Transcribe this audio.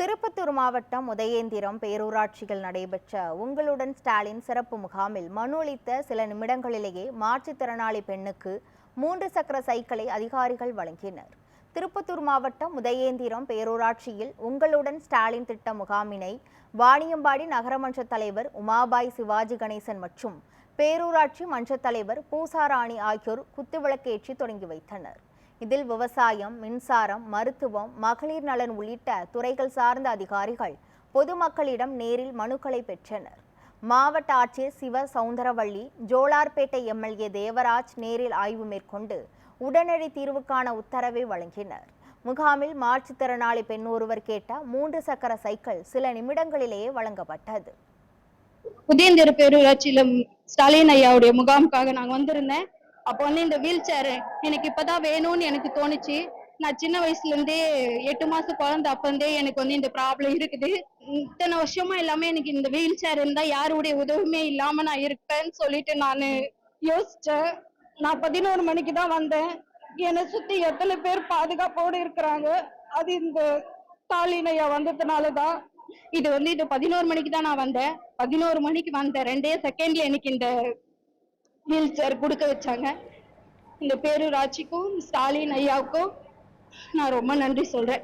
திருப்பத்தூர் மாவட்டம் உதயேந்திரம் பேரூராட்சியில் நடைபெற்ற உங்களுடன் ஸ்டாலின் சிறப்பு முகாமில் மனு அளித்த சில நிமிடங்களிலேயே மாற்றுத்திறனாளி பெண்ணுக்கு 3 சக்கர சைக்கிளை அதிகாரிகள் வழங்கினர். திருப்பத்தூர் மாவட்டம் உதயேந்திரம் பேரூராட்சியில் உங்களுடன் ஸ்டாலின் திட்ட முகாமினை வாணியம்பாடி நகரமன்ற தலைவர் உமாபாய் சிவாஜி கணேசன் மற்றும் பேரூராட்சி மன்ற தலைவர் பூசாராணி ஆகியோர் குத்துவிளக்கேற்றி தொடங்கி வைத்தனர். இதில் விவசாயம், மின்சாரம், மருத்துவம், மகளிர் நலன் உள்ளிட்ட துறைகள் சார்ந்த அதிகாரிகள் பொதுமக்களிடம் நேரில் மனுக்களை பெற்றனர். மாவட்ட ஆட்சியர் சிவ சவுந்தரவள்ளி, ஜோலார்பேட்டை எம்எல்ஏ தேவராஜ் நேரில் ஆய்வு மேற்கொண்டு உடனடி தீர்வுக்கான உத்தரவை வழங்கினர். முகாமில் மாற்றுத்திறனாளி பெண் ஒருவர் கேட்ட 3 சக்கர சைக்கிள் சில நிமிடங்களிலேயே வழங்கப்பட்டது. உதயேந்திர பேரூராட்சியில ஸ்டாலின் ஐயாவுடைய முகாமுக்காக நாங்க வந்திருந்தேன். அப்போ இந்த வீல் சேர் எனக்கு இப்பதான் வேணும்னு எனக்கு தோணுச்சு. நான் சின்ன வயசுல இருந்தே 8 மாசம் குழந்தை அப்பந்தே எனக்கு இந்த ப்ராப்ளம் இருக்குது. இத்தனை வருஷமா எல்லாமே எனக்கு இந்த வீல் சேர் இருந்தா யாருடைய உதவியுமே இல்லாம நான் இருப்பேன்னு சொல்லிட்டு நான் யோசிச்சேன். நான் 11 மணிக்கு தான் வந்தேன். என்னை சுத்தி எத்தனை பேர் பாதுகாப்போடு இருக்கிறாங்க. அது இந்த ஸ்டாலின் ஐயா வந்ததுனாலதான். இது இது 11 மணிக்கு தான் நான் வந்தேன். 11 மணிக்கு வந்த 2 செகண்ட்ல எனக்கு இந்த வீல் சேர் கொடுக்க வச்சாங்க. இந்த பேரூராட்சிக்கும் ஸ்டாலின் ஐயாவுக்கும் நான் ரொம்ப நன்றி சொல்றேன்.